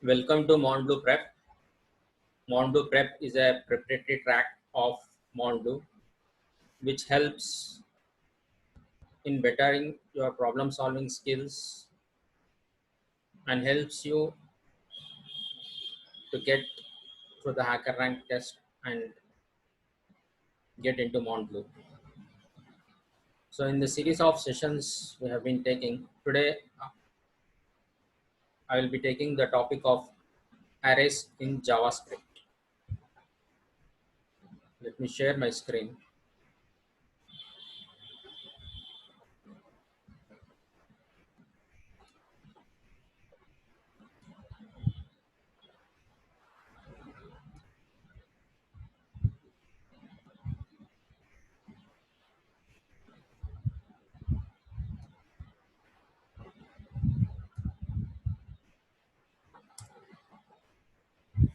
Welcome to Monblue Prep. Monblue Prep is a preparatory track of Monblue which helps in bettering your problem solving skills and helps you to get through the hacker rank test and get into Monblue. So in the series of sessions we have been taking today, I will be taking the topic of arrays in JavaScript. Let me share my screen.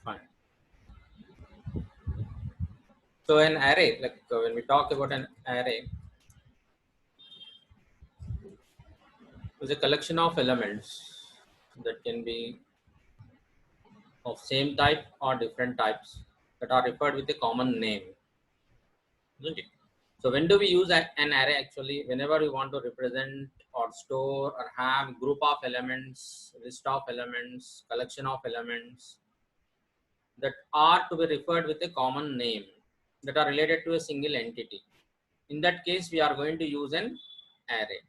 Fine. So an array, when we talk about an array, is a collection of elements that can be of same type or different types that are referred with a common name, isn't it? So when do we use an array? Actually, whenever we want to represent or store or have group of elements, list of elements, collection of elements that are to be referred with a common name that are related to a single entity. In that case, we are going to use an array.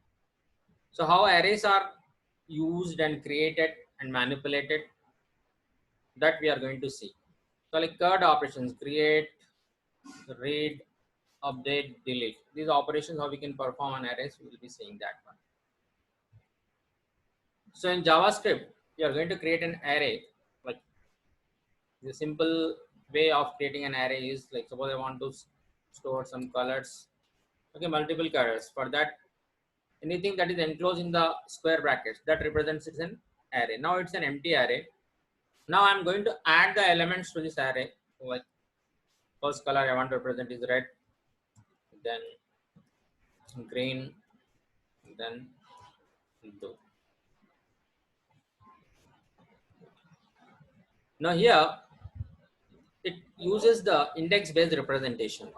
So how arrays are used and created and manipulated, that we are going to see. So like CURD operations, create, read, update, delete. These operations how we can perform on arrays, we will be seeing that one. So in JavaScript, you are going to create an array. Like the simple way of creating an array is like, suppose I want to store some colors. Okay, multiple colors. For that, anything that is enclosed in the square brackets that represents it's an array. Now it's an empty array. Now I'm going to add the elements to this array. Like first color I want to represent is red, then green, then blue. Now here it uses the index based representation.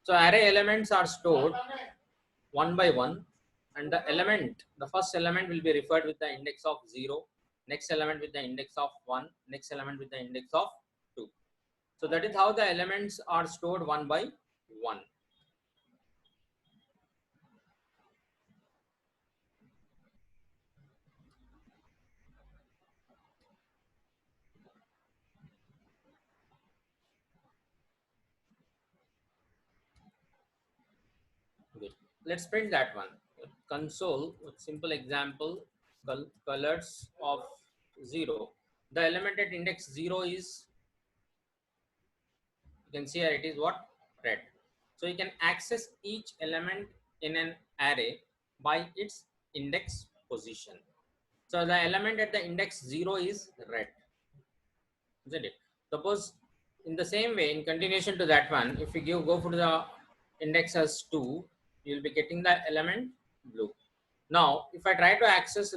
So array elements are stored one by one, and the first element will be referred with the index of 0, next element with the index of 1, next element with the index of 2. So that is how the elements are stored one by one. Good. Let's print that one. Console with simple example, colors of 0. The element at index 0 is, you can see here it is what? Red. So you can access each element in an array by its index position. So the element at the index 0 is red, isn't it? Suppose in the same way, in continuation to that one, if we go for the index as 2, you will be getting the element blue. Now, if I try to access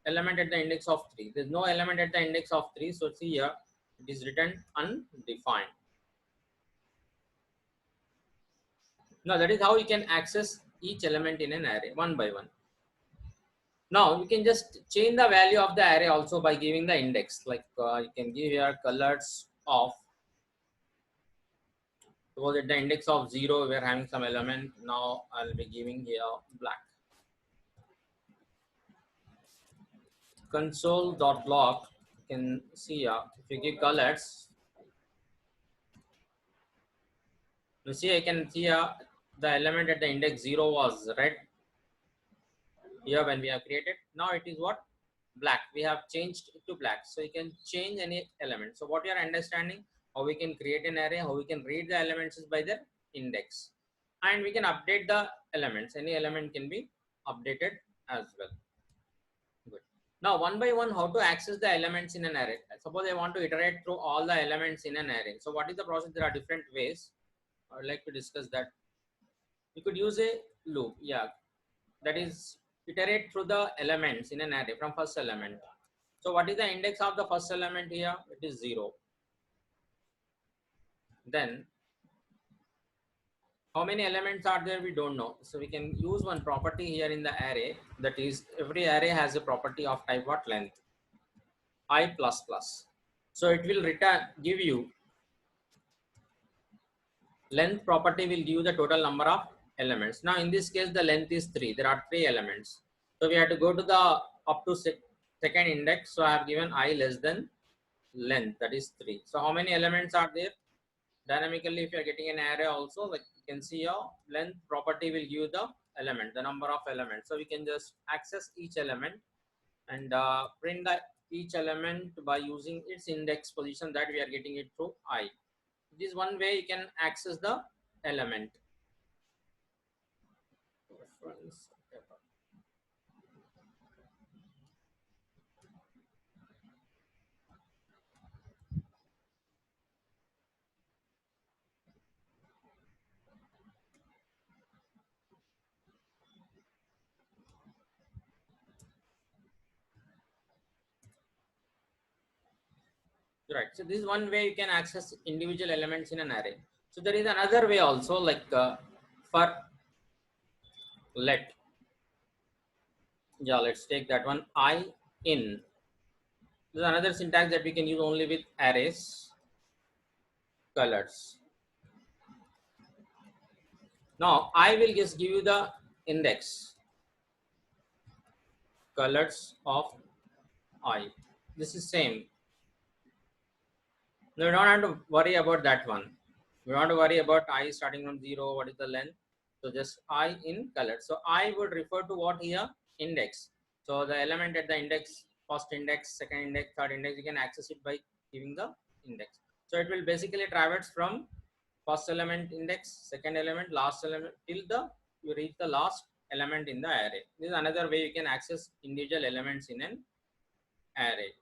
element at the index of 3, there is no element at the index of 3. So see here, it is written undefined. Now, that is how you can access each element in an array one by one. Now, you can just change the value of the array also by giving the index. Like you can give here colors of, suppose at the index of 0, we are having some element. Now, I'll be giving here black. Console.log, you can see here, if you give colors, you see I can see here the element at the index 0 was red. Here when we have created, now it is what? Black. We have changed it to black. So you can change any element. So what you are understanding, how we can create an array, how we can read the elements is by their index. And we can update the elements. Any element can be updated as well. Good. Now one by one, how to access the elements in an array. Suppose I want to iterate through all the elements in an array. So what is the process? There are different ways. I would like to discuss that. You could use a loop. Yeah, that is iterate through the elements in an array from first element. So what is the index of the first element here? It is 0. Then how many elements are there? We don't know. So we can use one property here in the array, that is every array has a property of type what? Length, I plus plus. So it will return, give you length property will give you the total number of elements. Now in this case the length is 3. There are 3 elements. So we have to go to the up to second index. So I have given I less than length, that is 3. So how many elements are there? Dynamically, if you are getting an array also, like you can see your length property will give the element, the number of elements. So we can just access each element and print the each element by using its index position that we are getting it through I. This is one way you can access the element. Reference. Right. So this is one way you can access individual elements in an array. So there is another way also, like for let. Yeah, let's take that one. I in. There's another syntax that we can use only with arrays, colors. Now I will just give you the index, colors of I. This is same. No, we don't have to worry about that one. We want to worry about I starting from 0. What is the length? So just I in color. So I would refer to what here? Index. So the element at the index, first index, second index, third index, you can access it by giving the index. So it will basically traverse from first element index, second element, last element, till the you reach the last element in the array. This is another way you can access individual elements in an array.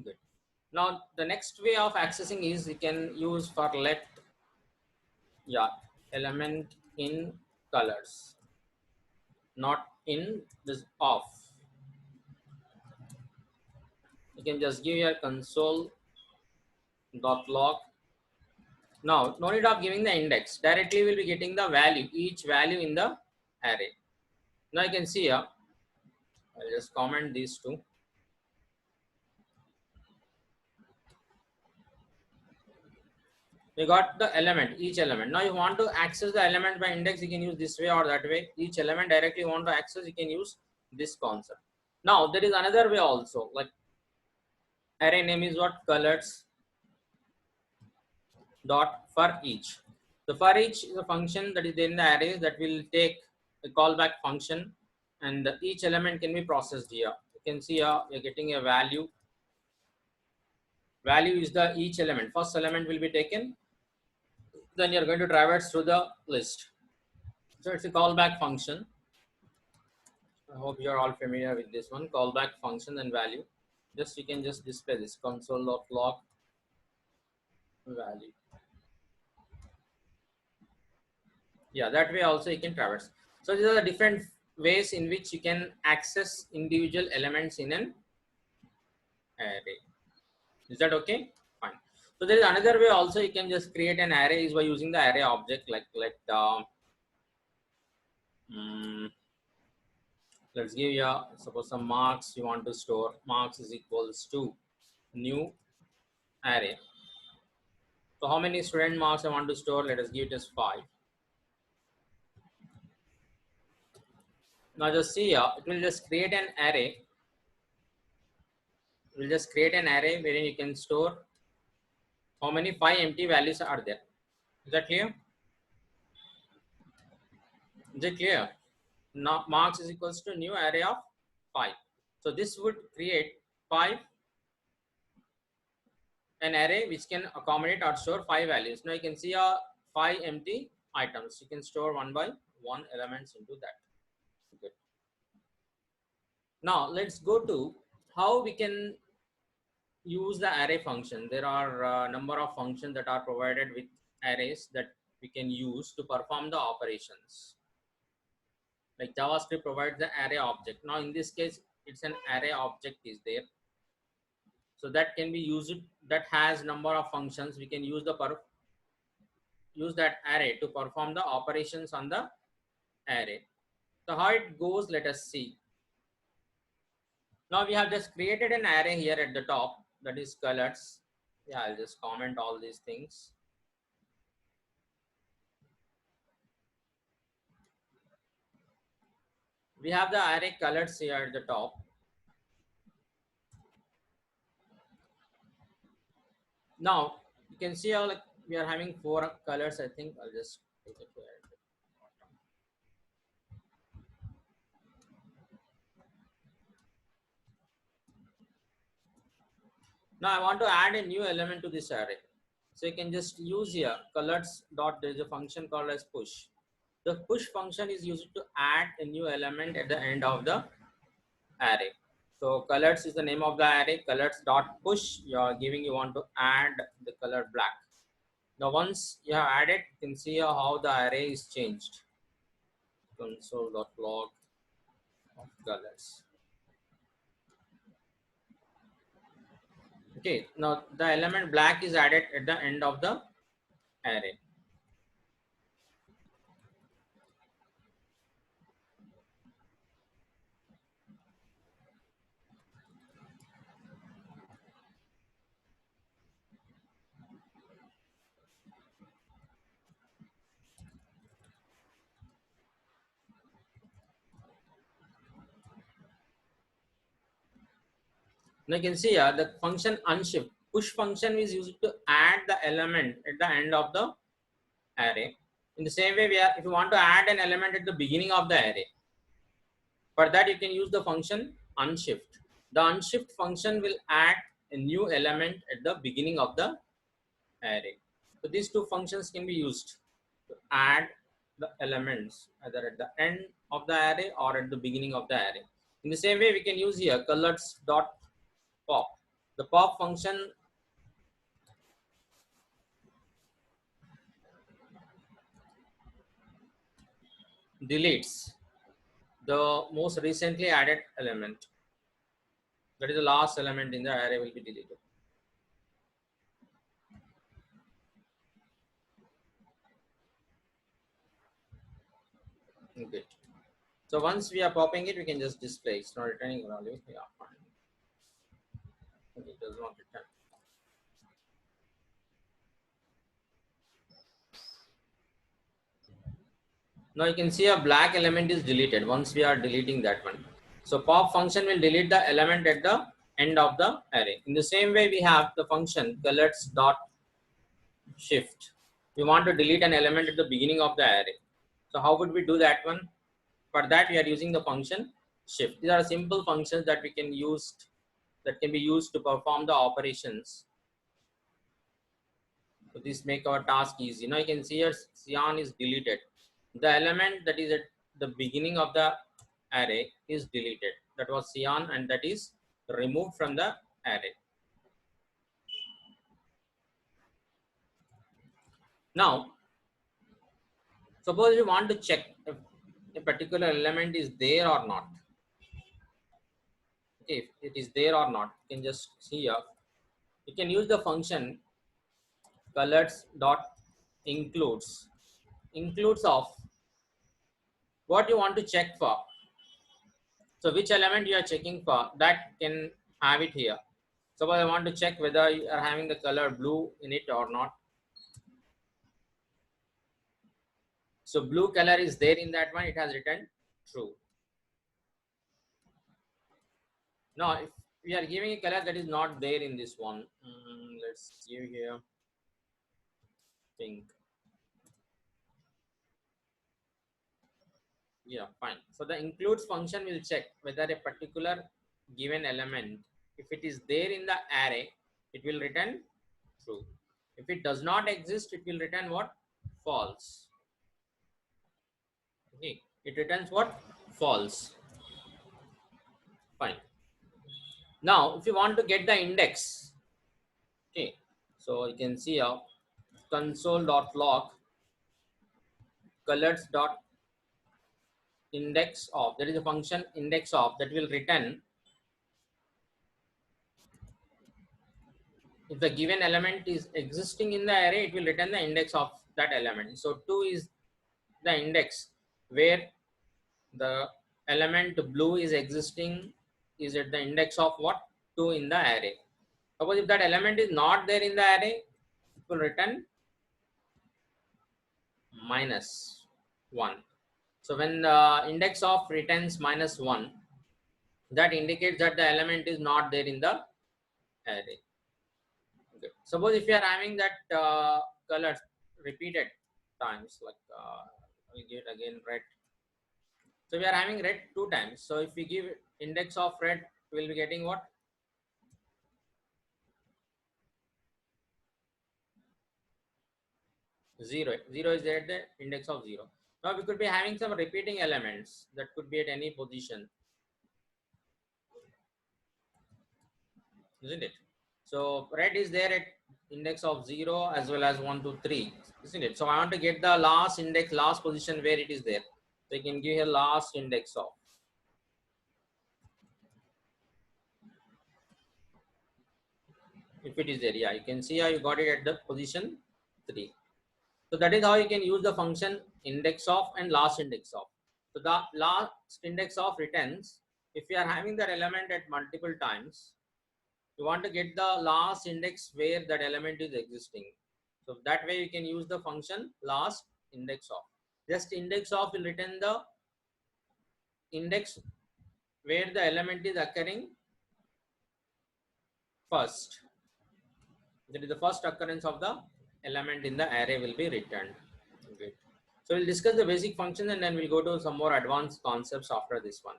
Good. Now the next way of accessing is you can use for let, yeah, element in colors, not in this off. You can just give your console dot log. Now no need of giving the index, directly will be getting the value, each value in the array. Now you can see here, I'll just comment these two. We got the element, each element. Now you want to access the element by index, you can use this way or that way. Each element directly you want to access, you can use this concept. Now there is another way also, like array name is what? Colors dot for each. The for each is a function that is in the array that will take a callback function, and each element can be processed here. You can see here we are getting a value. Value is the each element. First element will be taken, then you're going to traverse through the list. So it's a callback function. I hope you're all familiar with this one. Callback function and value. Just you can just display this console.log value. Yeah, that way also you can traverse. So these are the different ways in which you can access individual elements in an array. Is that okay? Fine. So there is another way also you can just create an array is by using the array object, like let's give you suppose some marks you want to store. Marks is equals to new array. So how many student marks I want to store? Let us give it as 5. Now just see here, it will just create an array. It will just create an array wherein you can store how many 5 empty values are there. Is that clear? Is it clear? Now marks is equals to new array of 5. So this would create 5, an array which can accommodate or store 5 values. Now you can see 5 empty items. You can store one by one elements into that. Good. Now let's go to how we can use the array function. There are a number of functions that are provided with arrays that we can use to perform the operations. Like JavaScript provides the array object. Now in this case, it's an array object is there. So that can be used, that has number of functions. We can use use that array to perform the operations on the array. So how it goes, let us see. Now we have just created an array here at the top, that is colors. Yeah, I'll just comment all these things. We have the array colors here at the top. Now you can see how like we are having 4 colors. I think I'll just take it here. Now I want to add a new element to this array. So you can just use here colors dot, there is a function called as push. The push function is used to add a new element at the end of the array. So colors is the name of the array. Colors dot push, you are giving, you want to add the color black. Now once you have added, you can see how the array is changed. Console.log of colors. Okay, now the element black is added at the end of the array. Now you can see here the function unshift push function is used to add the element at the end of the array. In the same way, if you want to add an element at the beginning of the array, for that you can use the function unshift. The unshift function will add a new element at the beginning of the array. So these two functions can be used to add the elements either at the end of the array or at the beginning of the array. In the same way, we can use here colors dot pop. The pop function deletes the most recently added element. That is the last element in the array will be deleted. Good. So once we are popping it, we can just display. It's not returning value. Yeah, fine. It does not return. Now you can see a black element is deleted once we are deleting that one. So pop function will delete the element at the end of the array. In the same way, we have the function colors dot shift. We want to delete an element at the beginning of the array. So how would we do that one? For that, we are using the function shift. These are simple functions that we can use, that can be used to perform the operations. So this make our task easy. Now you can see here cyan is deleted. The element that is at the beginning of the array is deleted. That was cyan and that is removed from the array. Now, suppose you want to check if a particular element is there or not. Okay, if it is there or not, you can just see here. You can use the function colors dot includes of what you want to check for. So which element you are checking for, that can have it here. Suppose I want to check whether you are having the color blue in it or not. So blue color is there in that one, it has written true. Now if we are giving a color that is not there in this one, let's give here pink. Yeah, fine. So the includes function will check whether a particular given element, if it is there in the array, it will return true. If it does not exist, it will return what? False. Okay, it returns what? False. Fine. Now, if you want to get the index, okay, so you can see how console.log colors.index of, there is a function index of that will return if the given element is existing in the array, it will return the index of that element. So 2 is the index where the element blue is existing, is at the index of what? 2 in the array. Suppose if that element is not there in the array, it will return -1. So when the index of returns -1, that indicates that the element is not there in the array. Okay. Suppose if you are having that color repeated times, like we give it again red. So we are having red 2 times. So if we give index of red, we will be getting what? 0. 0 is there at the index of 0. Now we could be having some repeating elements that could be at any position, isn't it? So red is there at index of 0 as well as 1, 2, 3, isn't it? So I want to get the last index, last position where it is there. So you can give here last index of. If it is there, yeah, you can see how you got it at the position 3. So that is how you can use the function index of and last index of. So the last index of returns, if you are having that element at multiple times, you want to get the last index where that element is existing. So that way you can use the function last index of. Just index of will return the index where the element is occurring first. That is the first occurrence of the element in the array will be returned. Okay. So we'll discuss the basic functions and then we'll go to some more advanced concepts after this one.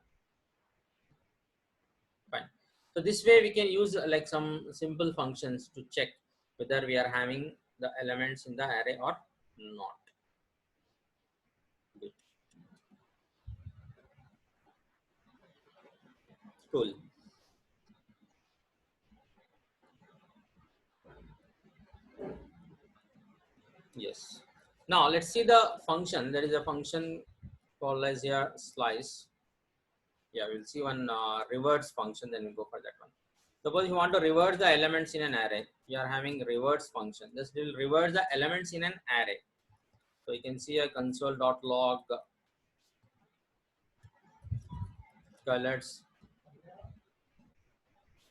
Fine. So this way we can use like some simple functions to check whether we are having the elements in the array or not. Good. Cool. Yes. Now let's see the function. There is a function called as here slice. Yeah, we'll see one reverse function, then we'll go for that one. Suppose you want to reverse the elements in an array, you are having reverse function. This will reverse the elements in an array. So you can see a console.log colors.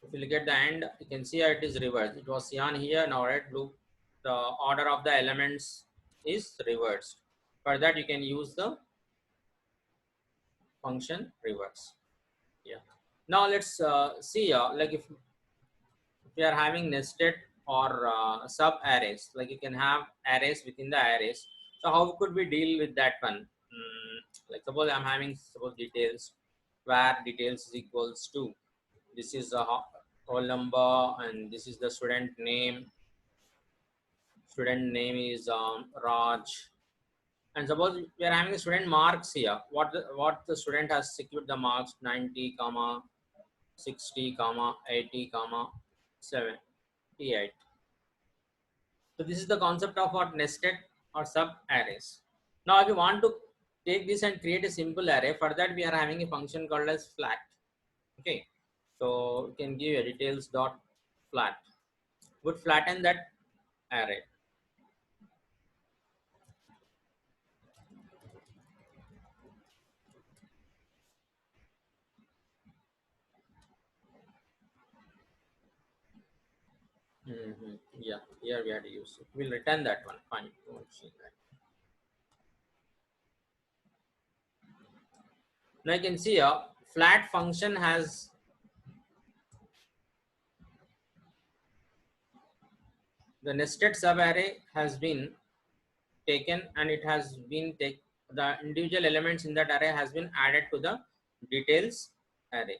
If you look at the end, you can see how it is reversed. It was cyan here, now red, blue. The order of the elements is reversed. For that, you can use the function reverse. Yeah. Now let's see like if we are having nested or sub arrays, like you can have arrays within the arrays. So how could we deal with that one? Like suppose I'm having suppose details where details is equals to this is a roll number and this is the student name. Student name is Raj, and suppose we are having the student marks here. What the student has secured the marks 90 comma 60 comma 80 comma 78. So this is the concept of what nested or sub arrays. Now if you want to take this and create a simple array, for that we are having a function called as flat. Okay, so you can give a details dot flat, would flatten that array. Yeah, here we have to use it. We'll return that one. Fine. Don't see that. Now you can see a flat function has the nested subarray has been taken and it has been the individual elements in that array has been added to the details array.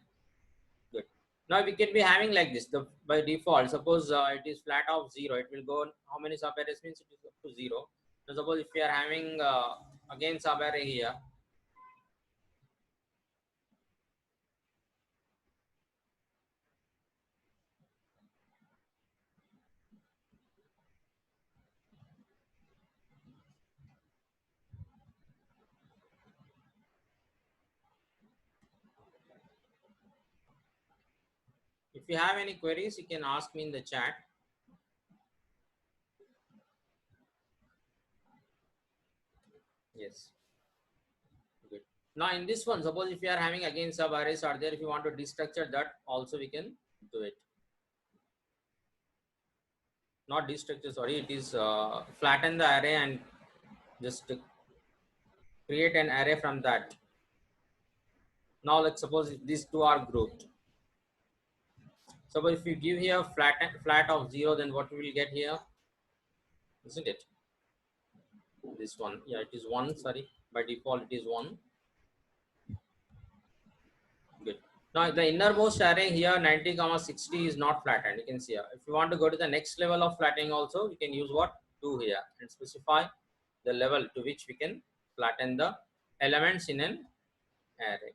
Good. Now we can be having like this. The by default, suppose it is flat of 0, it will go on how many subarrays means it is up to 0. So suppose if we are having again subarray here, if you have any queries, you can ask me in the chat. Yes. Good. Now in this one, suppose if you are having again sub arrays are there, if you want to destructure that also we can do it. Not destructure, sorry, it is flatten the array and just create an array from that. Now let's suppose if these two are grouped. Suppose if you give here flat of 0, then what we will get here, isn't it? This one, yeah, it is 1, sorry, by default it is 1. Good. Now the innermost array here 90 comma 60 is not flattened. You can see here. If you want to go to the next level of flattening also, we can use what? 2 here and specify the level to which we can flatten the elements in an array.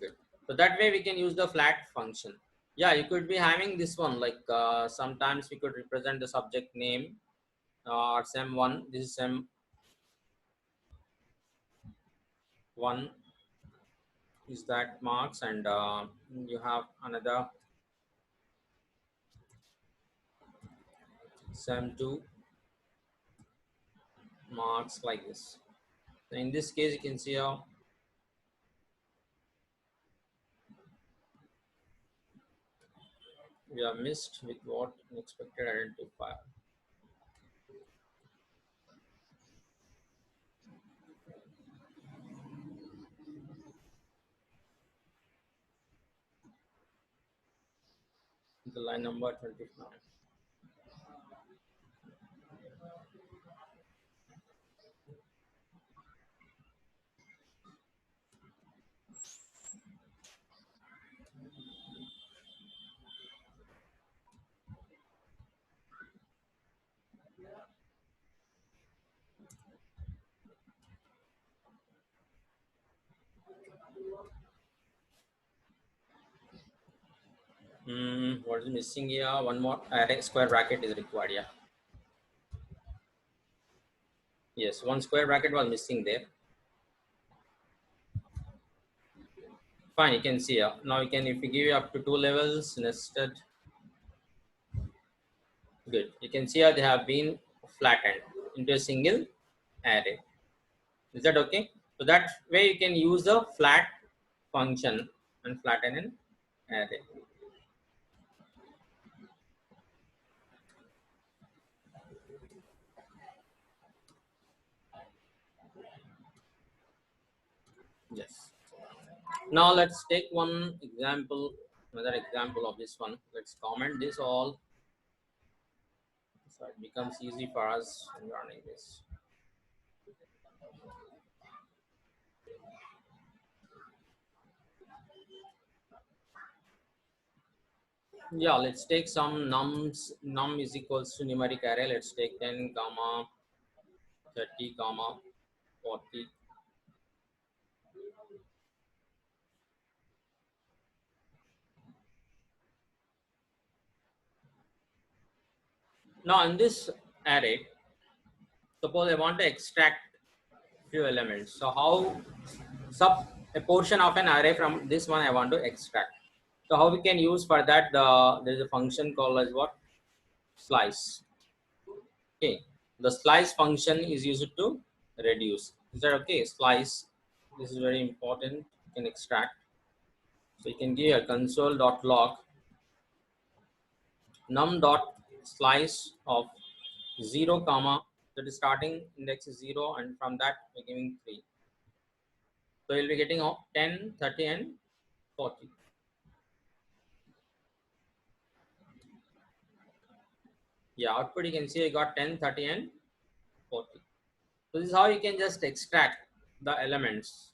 Good. So that way we can use the flat function. Yeah, you could be having this one like sometimes we could represent the subject name or sem1. This is sem1 is that marks, and you have another sem2 marks like this. So in this case, you can see how we are missed with what unexpected identifier. The line number 25. What is missing here? One more array square bracket is required. Yeah. Yes, one square bracket was missing there. Fine, you can see here. Now you can, if you give up to 2 levels nested, good. You can see how they have been flattened into a single array. Is that okay? So that way you can use the flat function and flatten an array. Yes. Now let's take one example, another example of this one. Let's comment this all so it becomes easy for us in running this. Yeah, let's take some nums. Num is equals to numeric array. Let's take 10 comma 30 comma 40. Now in this array, suppose I want to extract few elements. So how a portion of an array from this one I want to extract. So how we can use for that, there is a function called as what? Slice. Okay, the slice function is used to reduce. Is that okay? Slice. This is very important. You can extract. So you can give a console.log num.slice of 0 comma, that is starting index is 0, and from that we're giving 3. So you'll be getting 10, 30 and 40. Yeah, output you can see I got 10, 30 and 40. So this is how you can just extract the elements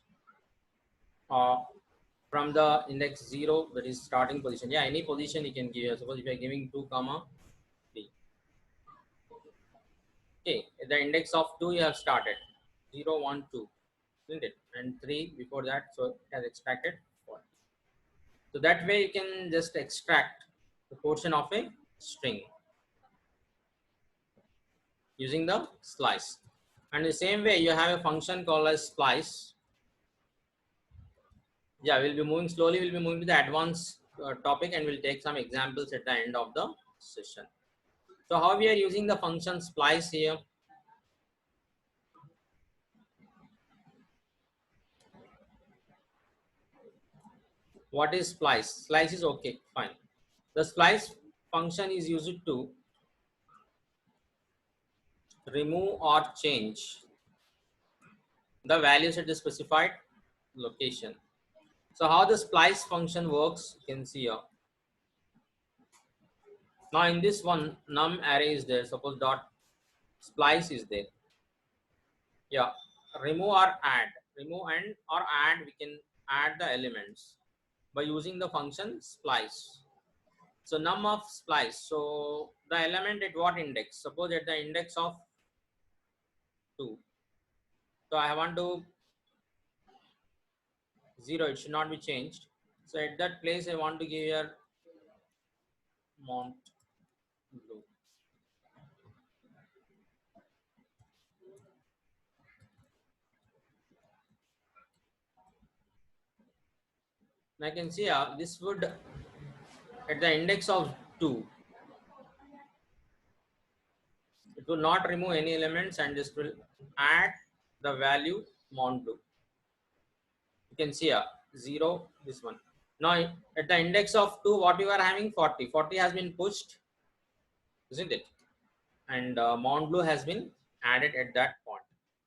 from the index 0, that is starting position. Yeah, any position you can give. Suppose if you are giving 2 comma 3. Okay, at the index of 2 you have started 0, 1, 2, isn't it? And 3 before that, so it has extracted 40. So that way you can just extract the portion of a string using the slice. And the same way you have a function called as splice. Yeah, we'll be moving slowly. We'll be moving to the advanced topic, and we'll take some examples at the end of the session. So how we are using the function splice here? What is splice? Slice is okay, fine. The splice function is used to remove or change the values at the specified location. So how the splice function works, you can see here. Now in this one, num array is there. Suppose dot splice is there. Yeah, remove or add. Remove and or add. We can add the elements by using the function splice. So num of splice. So the element at what index? Suppose at the index of 2. So I want to 0. It should not be changed. So at that place, I want to give here mount blue. And I can see this would at the index of 2. It will not remove any elements and just will add the value mount blue. You can see 0, this one. Now at the index of 2, what you are having 40. 40 has been pushed, isn't it? And mount blue has been added at that point.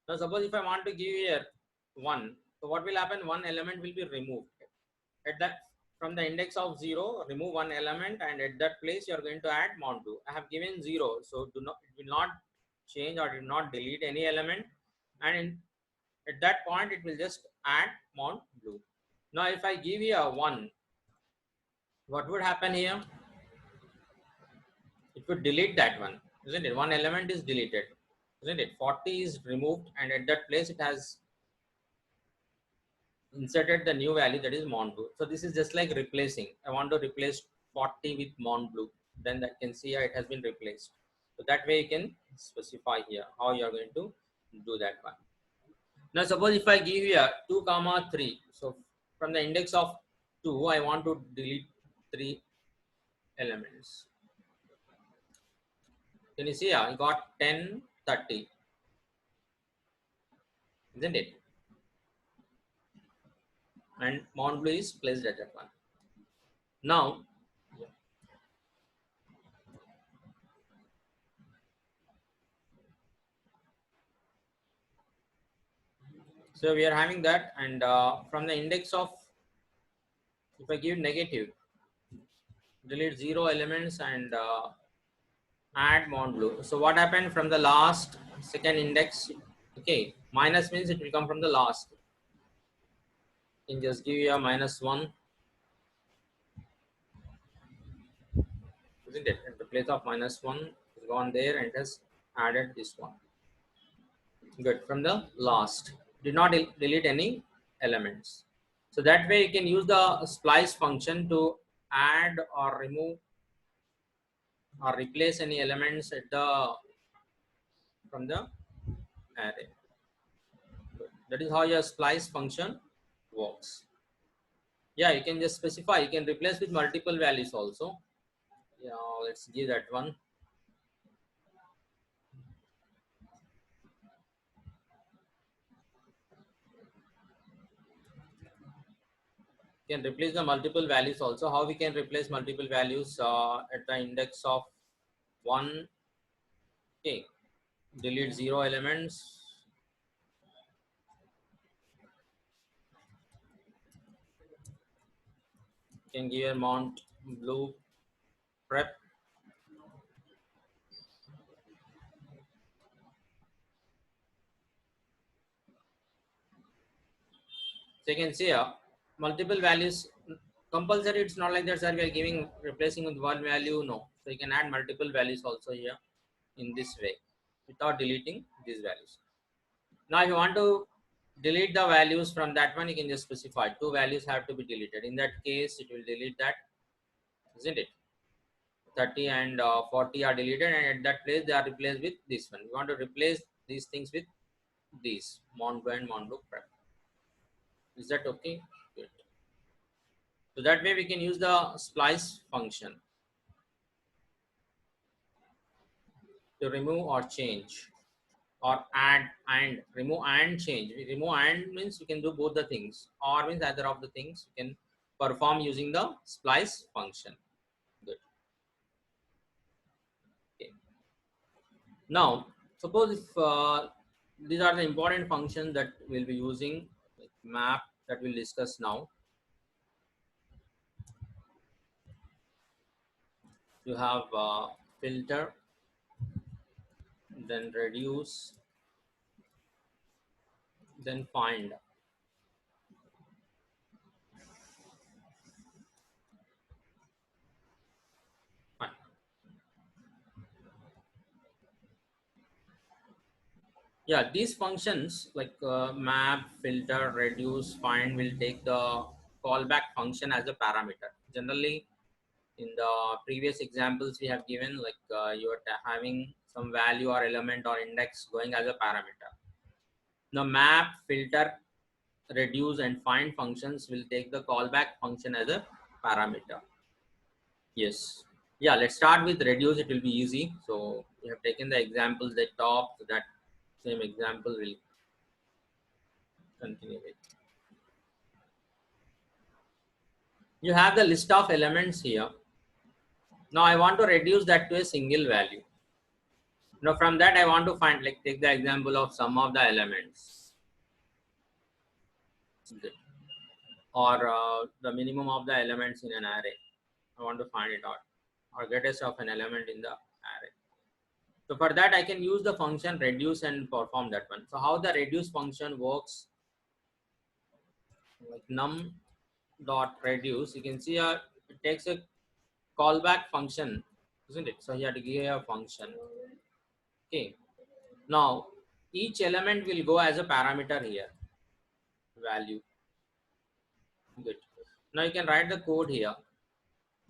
Now suppose if I want to give here 1, so what will happen? One element will be removed. At that, from the index of 0, remove one element, and at that place you are going to add mount blue. I have given 0, so do not, it will not change or it will not delete any element, and at that point it will just add mount blue. Now if I give here 1, what would happen here? It would delete that one, isn't it? One element is deleted, isn't it? 40 is removed, and at that place it has inserted the new value, that is mount blue. So this is just like replacing. I want to replace 40 with mount blue. Then that can see here it has been replaced. So that way you can specify here how you are going to do that one. Now suppose if I give here 2 comma 3. So from the index of 2, I want to delete 3 elements. Can you see here? I got 10, 30. Isn't it? And mount blue is placed at that one. Now, so we are having that, and from the index of, if I give negative, delete 0 elements and add mount blue. So what happened from the last second index? Okay, minus means it will come from the last. You can just give you a -1, isn't it? At the place of -1 is gone there and has added this one. Good. From the last, did not delete any elements. So that way you can use the splice function to add or remove or replace any elements at the from the array. That is how your splice function works. Yeah, you can just specify. You can replace with multiple values also. Yeah, let's give that one. You can replace the multiple values also. How we can replace multiple values at the index of 1? Okay, delete 0 elements. You can give a mount blue prep. So you can see multiple values. Compulsory, it's not like that, sir. We are giving replacing with one value. No. So you can add multiple values also here in this way without deleting these values. Now, if you want to delete the values from that one, you can just specify 2 values have to be deleted. In that case, it will delete that, isn't it? 30 and 40 are deleted, and at that place they are replaced with this one. We want to replace these things with these mount blue and mount blue prep. Is that okay? Good. So that way we can use the splice function to remove or change or add and remove and change. We remove and means you can do both the things, or means either of the things you can perform using the splice function. Good. Okay. Now, suppose if these are the important functions that we'll be using, like map that we'll discuss now. You have filter, then reduce, then find. Fine. Yeah, these functions like map, filter, reduce, find will take the callback function as a parameter. Generally, in the previous examples we have given, like you are having some value or element or index going as a parameter. Now map, filter, reduce and find functions will take the callback function as a parameter. Yes. Yeah, let's start with reduce. It will be easy. So we have taken the examples at top, so that same example will continue with. You have the list of elements here. Now I want to reduce that to a single value. Now from that I want to find, like take the example of sum of the elements, or the minimum of the elements in an array. I want to find it out, or greatest of an element in the array. So for that I can use the function reduce and perform that one. So how the reduce function works, like num dot reduce, you can see it takes a callback function, isn't it? So you have to give a function. Okay. Now each element will go as a parameter here, value. Good. Now you can write the code here.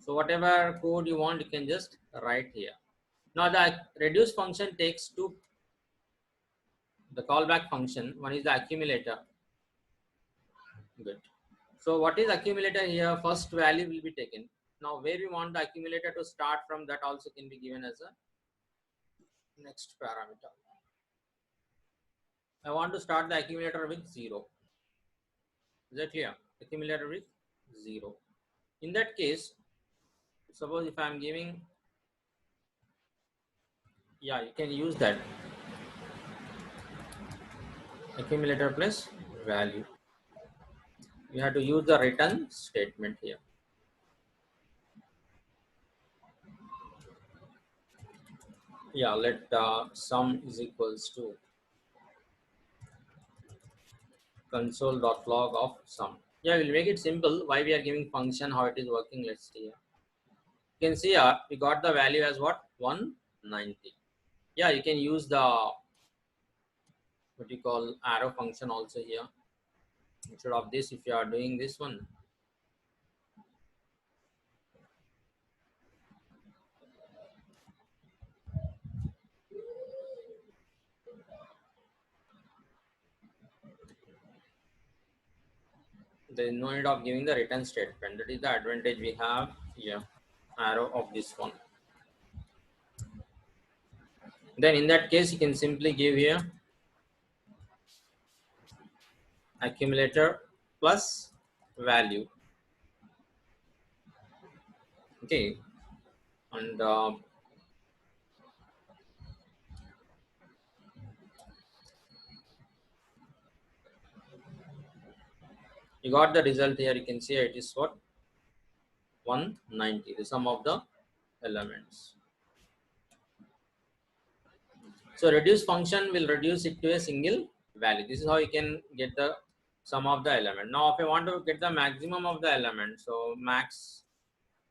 So whatever code you want, you can just write here. Now the reduce function takes two, the callback function. One is the accumulator. Good. So what is accumulator here? First value will be taken. Now where we want the accumulator to start from, that also can be given as a next parameter. I want to start the accumulator with 0. Is that clear? Accumulator with 0. In that case, suppose if I am giving, yeah, you can use that accumulator plus value. You have to use the return statement here. Yeah, let sum is equals to console.log of sum. Yeah, we'll make it simple. Why we are giving function, how it is working, let's see here. You can see here we got the value as what, 190. Yeah, you can use the what you call arrow function also here instead of this. If you are doing this one, there is no need of giving the return statement. That is the advantage we have here, arrow of this one. Then in that case you can simply give here accumulator plus value. Okay. And you got the result here. You can see it is what, 190, the sum of the elements. So reduce function will reduce it to a single value. This is how you can get the sum of the element. Now if I want to get the maximum of the element, so max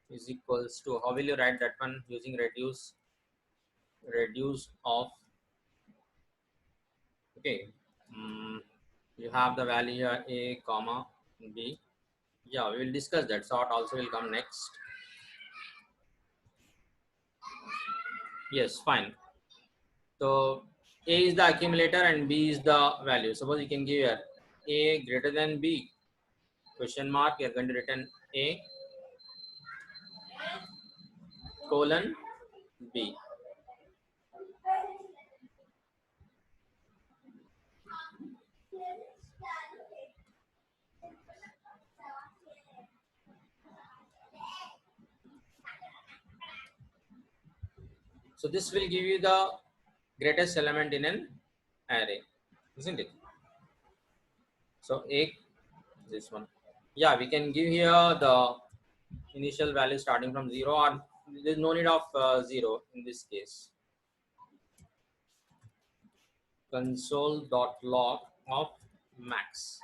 is equals to, how will you write that one? Using reduce, reduce of, okay, you have the value here a comma b. Yeah, we will discuss that. Sort also will come next. Yes, fine. So a is the accumulator and b is the value. Suppose you can give here a greater than b, question mark, you are going to return a colon b. So this will give you the greatest element in an array, isn't it? So a, this one. Yeah, we can give here the initial value starting from 0, or there is no need of 0 in this case. Console.log of max.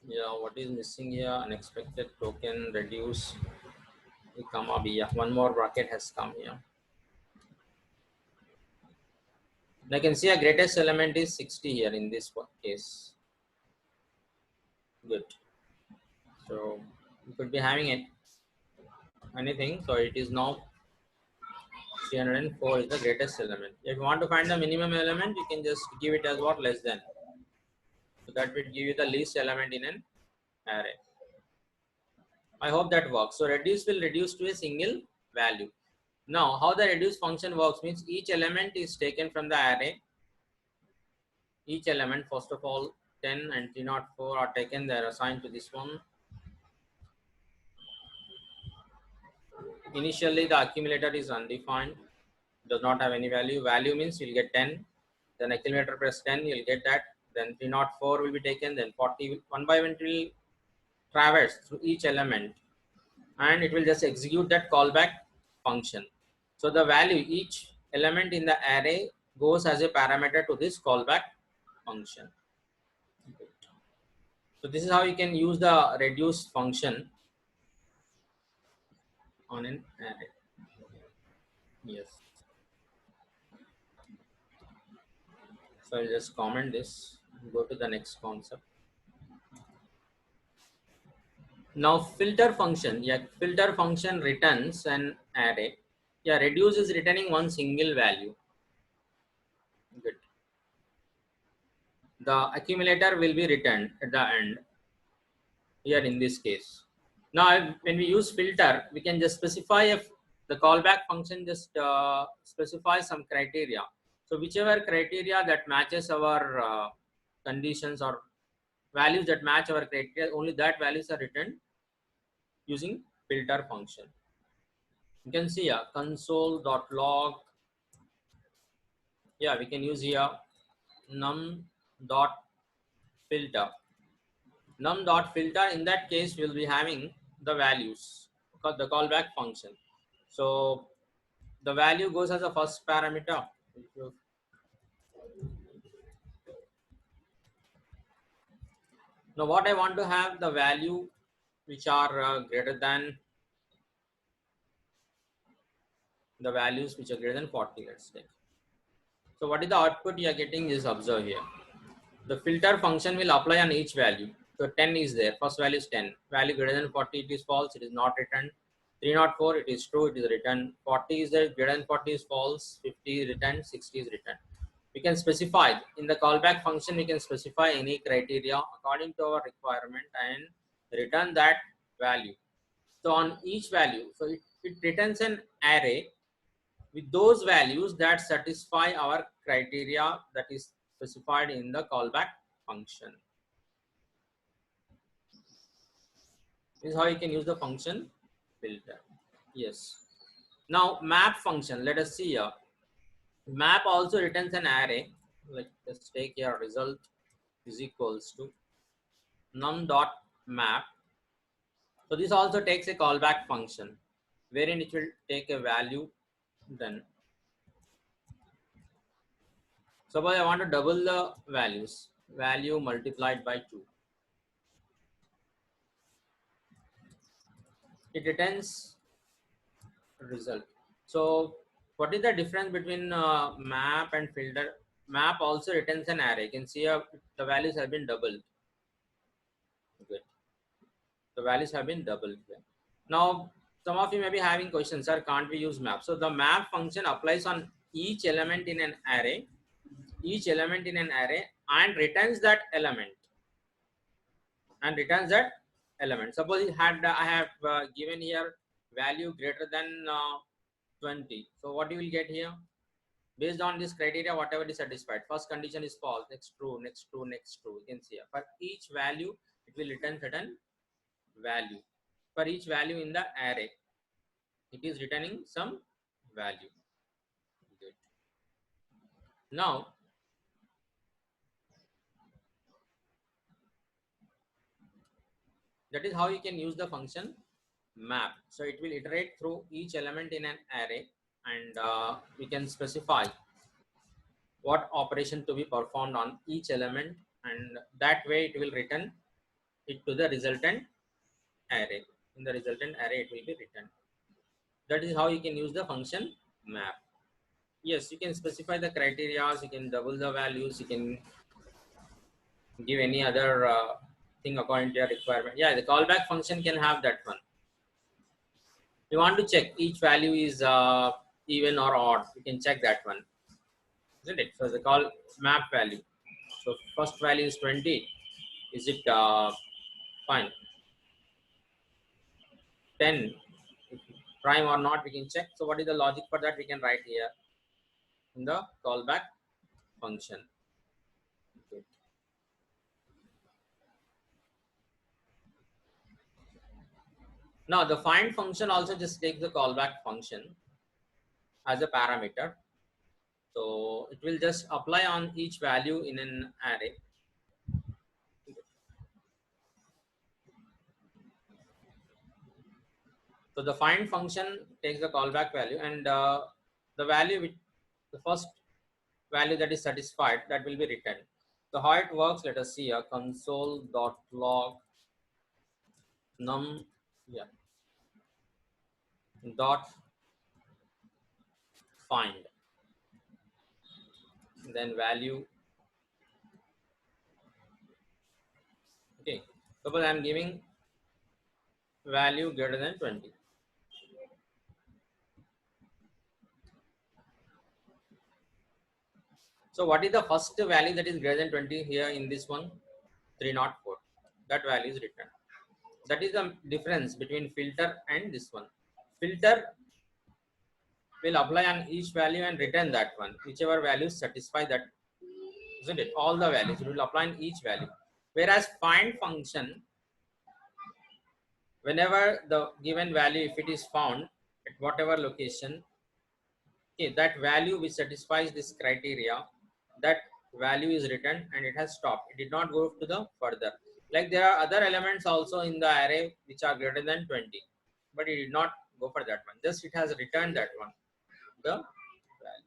Yeah, what is missing here? Unexpected token reduce a comma b. Yeah, one more bracket has come here. I can see a greatest element is 60 here in this case. Good. So you could be having it anything. So it is now 304 is the greatest element. If you want to find the minimum element, you can just give it as what, less than. So that will give you the least element in an array. I hope that works. So reduce will reduce to a single value. Now, how the reduce function works means each element is taken from the array. Each element, first of all, 10 and 304 are taken. They are assigned to this one. Initially, the accumulator is undefined, does not have any value. Value means you'll get 10. Then accumulator press 10, you'll get that. Then 304 will be taken. Then 40, one by one, it will traverse through each element, and it will just execute that callback function. So the value, each element in the array goes as a parameter to this callback function. So this is how you can use the reduce function on an array. Yes. So I'll just comment this, go to the next concept. Now filter function, yeah, filter function returns an array. Yeah, reduce is returning one single value. Good. The accumulator will be returned at the end here in this case. Now when we use filter, we can just specify if the callback function just specifies some criteria. So whichever criteria that matches our conditions or values that match our criteria, only that values are returned using filter function. You can see here console.log. Yeah, we can use here num.filter. Num.filter, in that case we'll be having the values, the callback function. So the value goes as a first parameter. Now what I want to have, the value which are greater than the values which are greater than 40, let's take. So what is the output you are getting is observed here. The filter function will apply on each value. So 10 is there, first value is 10. Value greater than 40, it is false, it is not returned. 304, it is true, it is returned. 40 is there, greater than 40 is false, 50 is returned, 60 is returned. We can specify, in the callback function, we can specify any criteria according to our requirement and return that value. So on each value, so it returns an array with those values that satisfy our criteria that is specified in the callback function. This is how you can use the function filter. Yes. Now map function, let us see here. Map also returns an array. Let's take here result is equals to num.map. So this also takes a callback function wherein it will take a value. Then suppose I want to double the values, value multiplied by 2. It returns result. So what is the difference between map and filter? Map also returns an array. You can see the values have been doubled. Good. The values have been doubled here. Now some of you may be having questions, sir, can't we use map? So the map function applies on each element in an array, and returns that element. Suppose I have given here value greater than 20. So what you will get here? Based on this criteria, whatever is satisfied. First condition is false, next true, next true, next true. You can see here. For each value, it will return certain value. for each value in the array, it is returning some value. Good. Now, that is how you can use the function map. So it will iterate through each element in an array, and we can specify what operation to be performed on each element, and that way it will return it to the resultant array. In the resultant array it will be written. That is how you can use the function map. Yes, you can specify the criteria, you can double the values, you can give any other thing according to your requirement. Yeah, the callback function can have that one. You want to check each value is even or odd, you can check that one, isn't it? So the call map value. So first value is 20. Is it fine? 10 prime or not, we can check. So what is the logic for that? We can write here in the callback function. Okay. Now the find function also just takes the callback function as a parameter. So it will just apply on each value in an array. So the find function takes the callback value, and the value which the first value that is satisfied, that will be returned. So how it works, let us see here. Console.log num, yeah, dot find, then value. Okay, suppose I am giving value greater than 20. So what is the first value that is greater than 20 here in this one? 304. That value is returned. That is the difference between filter and this one. Filter will apply on each value and return that one, whichever values satisfy that, isn't it? All the values it will apply on each value. Whereas find function, whenever the given value, if it is found at whatever location, okay, that value which satisfies this criteria, that value is returned and it has stopped. It did not go to the further. Like there are other elements also in the array which are greater than 20, but it did not go for that one. Just it has returned that one, the value.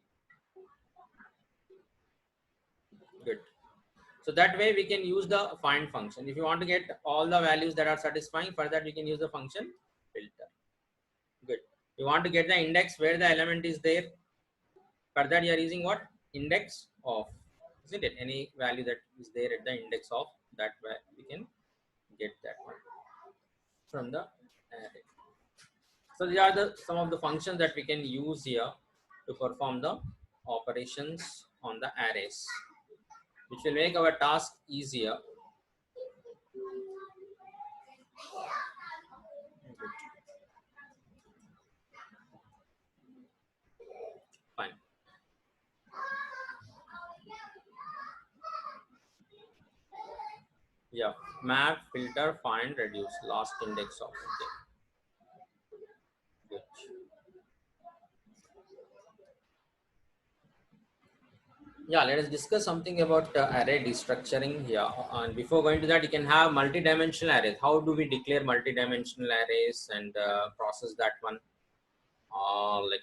Good. So that way we can use the find function. If you want to get all the values that are satisfying, for that we can use the function filter. Good. You want to get the index where the element is there. For that you are using what? Index of, isn't it? Any value that is there at the index of, that way we can get that one from the array. So these are the some of the functions that we can use here to perform the operations on the arrays, which will make our task easier. Fine. Yeah. Map, filter, find, reduce, last index of. Okay. Good. Yeah, let us discuss something about array destructuring here. And before going to that, you can have multi-dimensional arrays. How do we declare multi-dimensional arrays and process that one? Like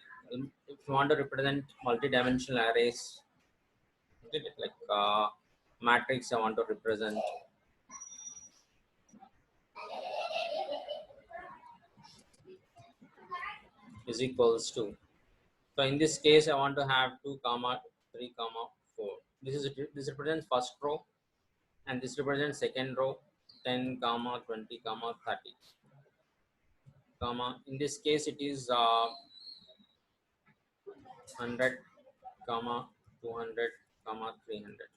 if you want to represent multi-dimensional arrays, like matrix, I want to represent is equals to. So in this case, I want to have 2 comma 3 comma 4. This represents first row, and this represents second row, 10 comma 20 comma 30 comma. In this case, it is 100 comma 200 comma 300.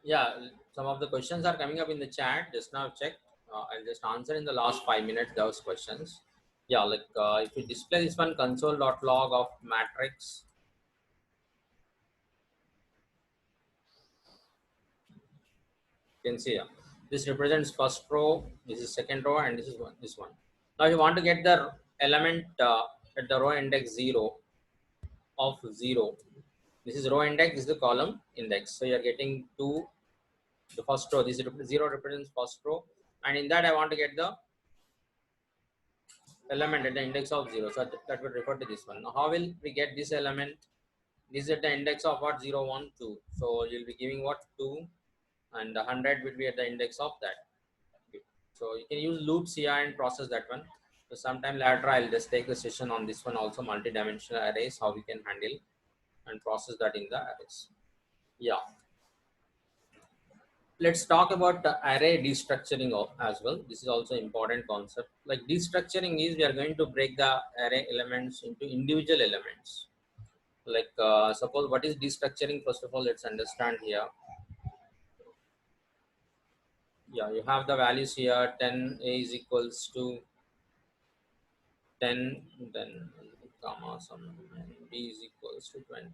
Yeah, some of the questions are coming up in the chat. Just now check. I'll just answer in the last 5 minutes those questions. Yeah, like if you display this one console.log of matrix, you can see here. This represents first row, this is second row, and this is one. This one. Now you want to get the element at the row index 0 of 0. This is row index, this is the column index. So you are getting two, the first row. This 0 represents first row, and in that I want to get the element at the index of 0. So that would refer to this one. Now how will we get this element? This is at the index of what? 0, 1, 2. So you'll be giving what? 2, and the 100 will be at the index of that. Okay. So you can use loops here and process that one. So sometime later I'll just take a session on this one also, multi-dimensional arrays, how we can handle and process that in the arrays. Yeah. Let's talk about the array destructuring as well. This is also important concept. Like destructuring is, we are going to break the array elements into individual elements. Like suppose what is destructuring? First of all, let's understand here. Yeah, you have the values here. 10 a is equals to 10, then comma some, and b is equals to 20.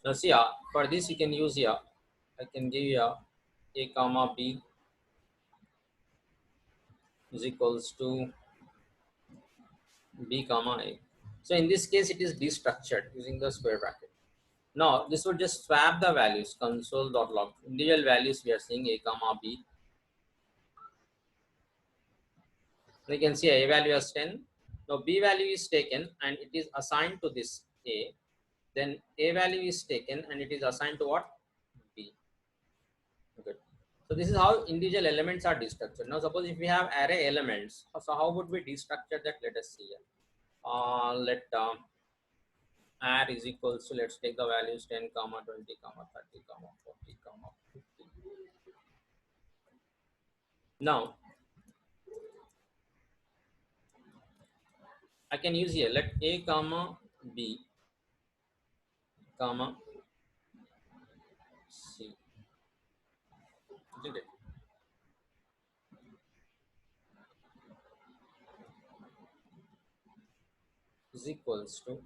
Now see, for this you can use here. I can give here a comma b is equals to b comma a. So in this case, it is destructured using the square bracket. Now this would just swap the values, console.log. Individual values we are seeing a comma b. You can see a value as 10. Now b value is taken and it is assigned to this a. Then a value is taken and it is assigned to what? B. Okay. So this is how individual elements are destructured. Now suppose if we have array elements, so how would we destructure that? Let us see here. Let r is equals to, let's take the values 10 comma 20 comma 30 comma 40 comma 50. Now I can use here, let a comma b comma c, isn't it? Is equals to,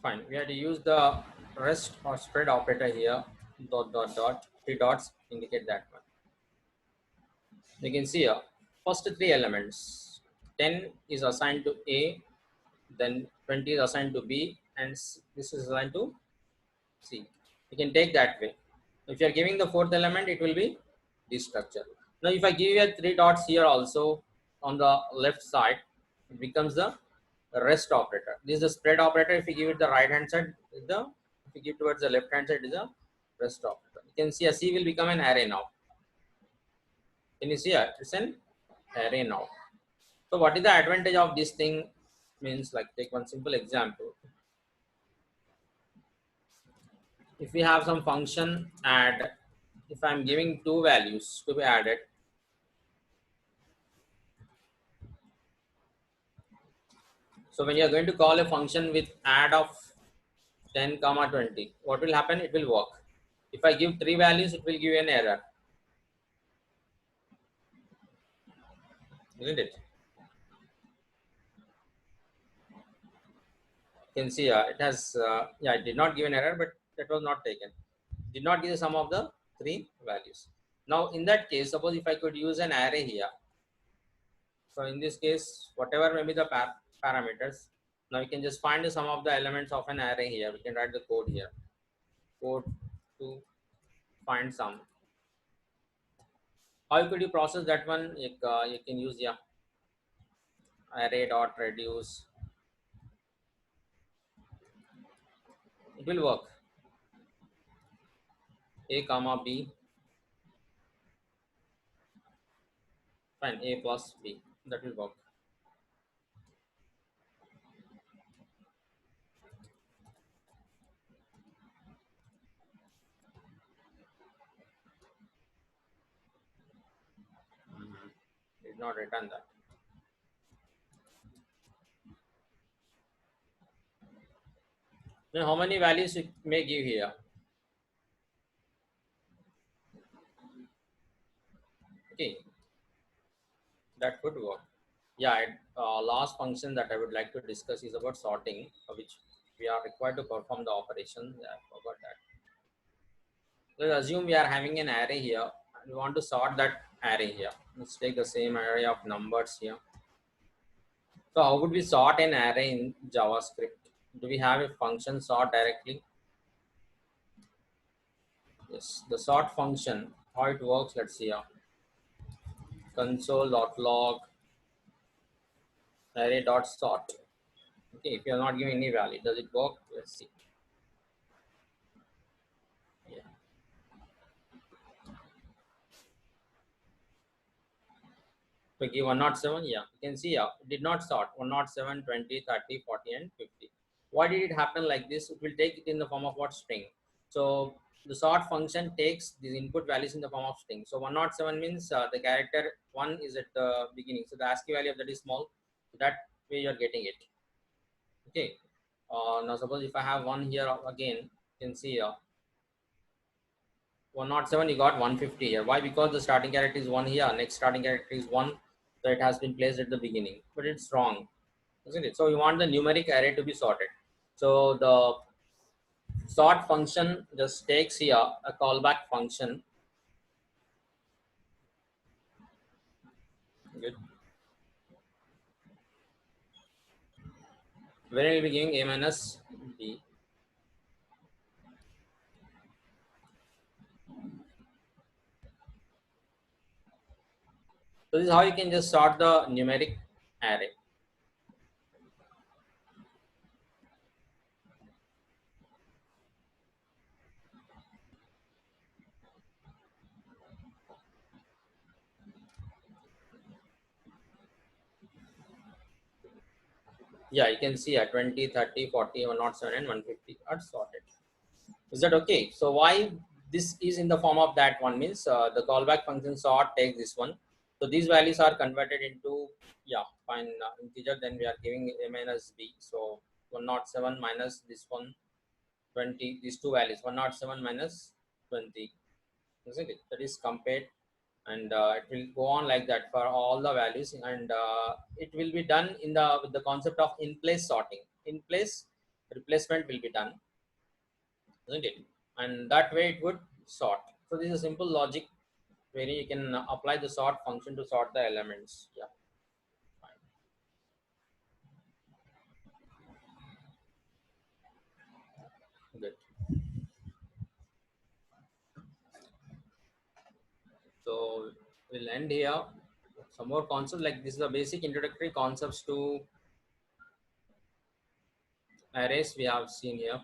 fine, we have to use the rest or spread operator here, dot dot dot, three dots indicate that one. You can see here, first three elements, 10 is assigned to a, then 20 is assigned to b, and this is assigned to c. You can take that way. If you are giving the fourth element, it will be this structure. Now if I give you three dots here also on the left side, it becomes the rest operator. This is the spread operator. If you give it the right hand side, if you give towards the left hand side, is a rest operator. You can see a c will become an array now. Can you see it? It's an array now. So what is the advantage of this thing? Means, like, take one simple example. If we have some function add, if I'm giving two values to be added, so when you are going to call a function with add of 10 comma 20, what will happen? It will work. If I give three values, it will give an error, isn't it? You can see it has yeah, it did not give an error, but that was not taken. Did not give the sum of the three values. Now in that case, suppose if I could use an array here. So in this case, whatever may be the parameters, now we can just find the sum of the elements of an array here. We can write the code here. Code to find sum. How could you process that one? You can use, yeah, array dot reduce. It will work. A comma b, fine, a plus b, that will work. did not return that. Now, how many values it may give here? Okay, that could work. Yeah, last function that I would like to discuss is about sorting, which we are required to perform the operation. Yeah, I forgot that. Let's assume we are having an array here. We want to sort that array here. Let's take the same array of numbers here. So how would we sort an array in JavaScript? Do we have a function sort directly? Yes, the sort function, how it works, let's see here. Console.log array.sort. Okay, if you are not giving any value, does it work? Let's see. Yeah. So give 107, yeah, you can see here, it did not sort 107, 20, 30, 40, and 50. Why did it happen like this? It will take it in the form of what? String. So the sort function takes these input values in the form of string. So 107 means the character 1 is at the beginning. So the ASCII value of that is small. So that way you are getting it. Okay. Now suppose if I have 1 here again, you can see here 107, you got 150 here. Why? Because the starting character is 1 here, next starting character is 1, so it has been placed at the beginning, but it's wrong, isn't it? So you want the numeric array to be sorted. So the sort function just takes here a callback function. Good. Where it will be giving a minus b. So this is how you can just sort the numeric array. Yeah, you can see at 20, 30, 40, 107, and 150 are sorted. Is that okay? So why this is in the form of that one means the callback function sort takes this one. So these values are converted into, yeah, fine, integer. Then we are giving a minus b. So 107 minus this one 20. These two values 107 minus 20. Isn't it? That is compared, and it will go on like that for all the values, and it will be done in the with the concept of in place sorting. In place replacement will be done, isn't it? And that way it would sort. So this is a simple logic where you can apply the sort function to sort the elements. Yeah, fine. Good. So we'll end here. Some more concepts like this is the basic introductory concepts to arrays we have seen here.